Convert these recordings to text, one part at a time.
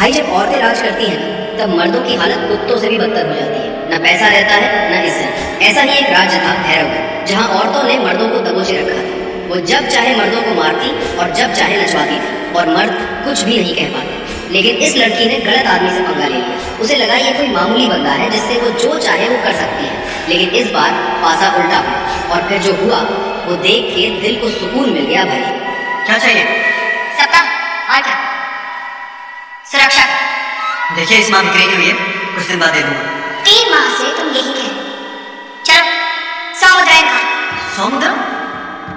भाई जब औरतें राज करती हैं तब मर्दों की हालत कुत्तों से भी बदतर हो जाती है। न पैसा रहता है न इज्जत। ऐसा ही एक राज्य था भैरवगढ़, जहाँ औरतों ने मर्दों को दबोचे रखा था। वो जब चाहे मर्दों को मारती और जब चाहे नचवाती थी, और मर्द कुछ भी नहीं कह पाते। लेकिन इस लड़की ने गलत आदमी से पंगा ले लिया। उसे लगा ये कोई मामूली बंदा है जिससे वो जो चाहे वो कर सकती है। लेकिन इस बार पासा उल्टा हुआ, और फिर जो हुआ वो देख के दिल को सुकून मिल गया। भाई क्या चाहिए? सबका और क्या? सुरक्षा। देखिए इस माह बिक्री नहीं हुई है, कुछ दिन बाद दे दूंगा। 3 माह से तुम यही कह। चलो 100 मुद्राएं कहा। 100 मुद्रा?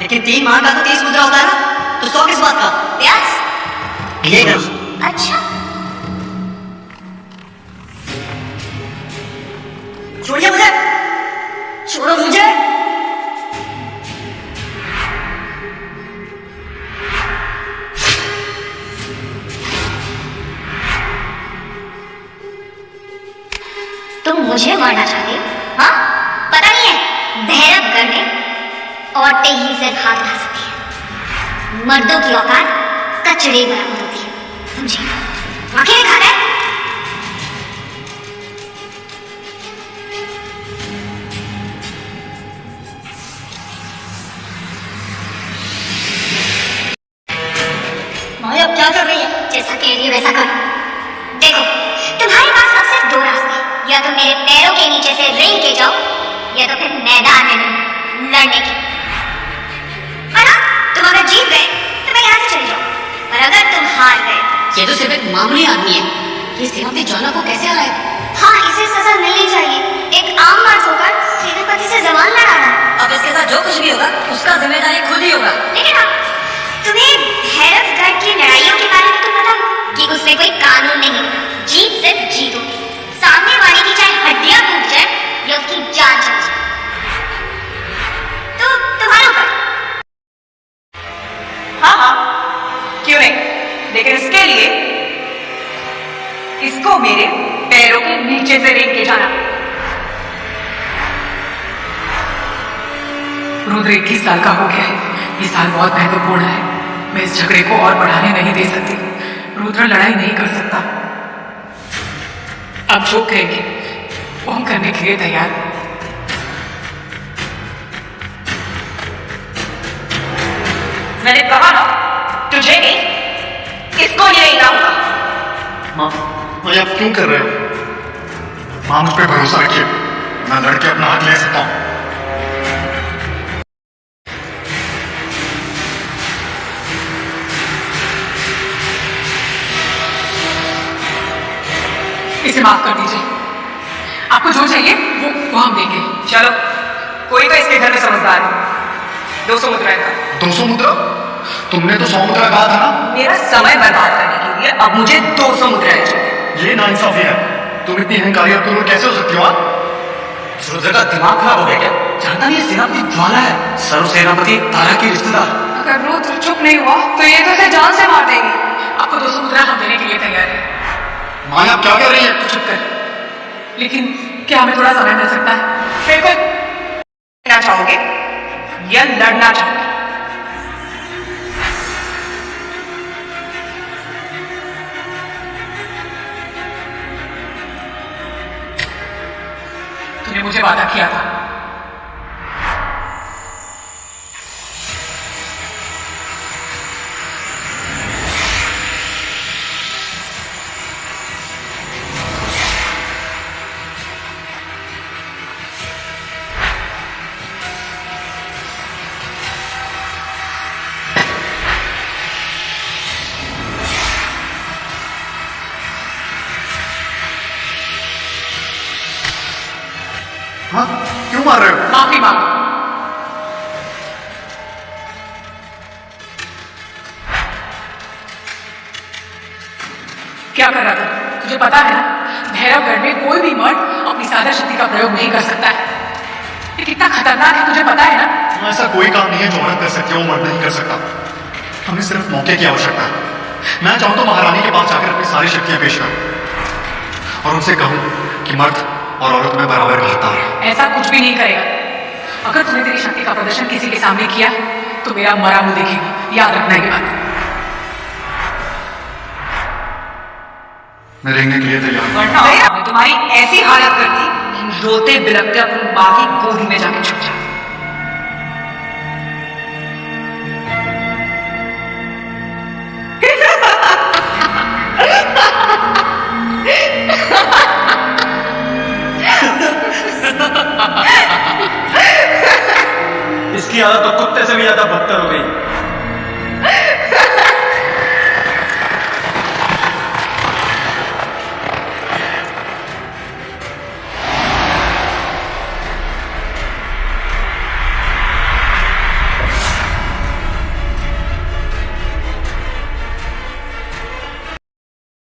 लेकिन 3 माह का तो 30 मुद्रा होता है ना, तो 100 किस बात का? ब्याज? ये कर। अच्छा छोड़िए मुझे, छोड़ो मुझे। तुम मुझे मारना चाहते हो? हाँ, पता नहीं है भैरवगढ़ में औरतें ही सिर्फ हाथ उठा सकती हैं। मर्दों की औकात कचरे बराबर होती है, समझे? आंखें दिखा दे। माया अब क्या कर रही है? जैसा कह रही है वैसा कर। देखो तुम्हारे पास अब सिर्फ 2 रास्ते, या तो मेरे पैरों के नीचे से रेंग के जाओ, या तो फिर मैदान में लड़ने की। और हाँ, तुम अगर जीत गए तो मैं यहाँ से चले जाऊँ, और अगर तुम हार गए। ये तो सिर्फ एक मामूली आदमी है, ये सेनापति ज्वाला को कैसे हराएगा? हाँ, इसे सजा मिलनी चाहिए। एक आम मर्द होकर सेनापति से जवान लड़ा रहा है। अब इसके साथ जो कुछ भी होगा उसका जिम्मेदारी खुद ही होगा। लेकिन हाँ, तुम्हें भैरवगढ़ की लड़ाइयों के बारे में तो पता कि उसमें कोई कानून नहीं, जीत सिर्फ जीत होती। सामने वाले की चाहे हड्डियां टूट जाए या उसकी जान चली जाए, तो तुम्हारा ऊपर। हाँ हाँ, क्यों नहीं, लेकिन इसके लिए इसको मेरे पैरों के नीचे से रेंग के जाना। रुद्र 21 साल का हो गया है। ये साल बहुत महत्वपूर्ण है। मैं इस झगड़े को और बढ़ाने नहीं दे सकती। रुद्र लड़ाई नहीं कर सकता। अब जो कहेंगे वो हम करने के लिए तैयार। मैंने कहा ना, तुझे नहीं, इसको ये नहीं लाऊंगा। माँ, ये आप क्यों कर रहे हो? माँ मुझ पर भरोसा रखिए, मैं लड़के अपना हक ले सकता हूँ। इसे माफ कर दीजिए। आपको जो चाहिए वो हम देंगे। चलो, कोई तो इसके घर में समझदार है। 200 मुद्राएं का। 200 मुद्रा? तुमने तो 100 मुद्रा कहा था ना? मेरा समय बर्बाद करने के लिए अब मुझे 200 मुद्राएं चाहिए। ये नाइंसाफी है। तुम इतनी अहंकारी और क्रूर कैसे हो सकती हो? रुद्र का दिमाग खराब हो गया क्या? जानता नहीं सेनापति ज्वाला है, सर्व सेनापति तारा की रिश्तेदार। अगर रुद्र चुप नहीं हुआ तो ये तो इसे जान से मार देंगे। आपको 200 मुद्रा हम देने के लिए तैयार है। माया आप क्या कर रही है? तो चुप कर। लेकिन क्या हमें थोड़ा समय मिल सकता है? बिल्कुल। लड़ना चाहोगे या लड़ना चाहोगे? तूने मुझे वादा किया था। हाँ, क्यों मार रहे हो? माफी मांगो। क्या कर रहा था? तुझे पता है ना, भैरवगढ़ में कोई भी मर्द अपनी सादा शक्ति का प्रयोग नहीं कर सकता है। ये कितना खतरनाक है तुझे पता है ना? ऐसा कोई काम नहीं है जो औरत कर सकती है वो मर्द नहीं कर सकता। हमें सिर्फ मौके की आवश्यकता है। मैं चाहूँ तो महारानी के पास जाकर अपनी सारी शक्तियां पेश करूं और उनसे कहूं कि मर्द और औरत में बराबर का हकदार है। ऐसा कुछ भी नहीं करेगा। अगर तूने तेरी शक्ति का प्रदर्शन किसी के सामने किया तो मेरा मरा मुंह देखेगा। याद रखना ये बात। मैं रेंगने के लिए तैयार हूं। वरना मैं तुम्हारी ऐसी हालत करती कि रोते बिलखते अपनी माँ की गोदी में जाके छुप जाती। इसकी हालत तो कुत्ते से भी ज्यादा बदतर हो गई।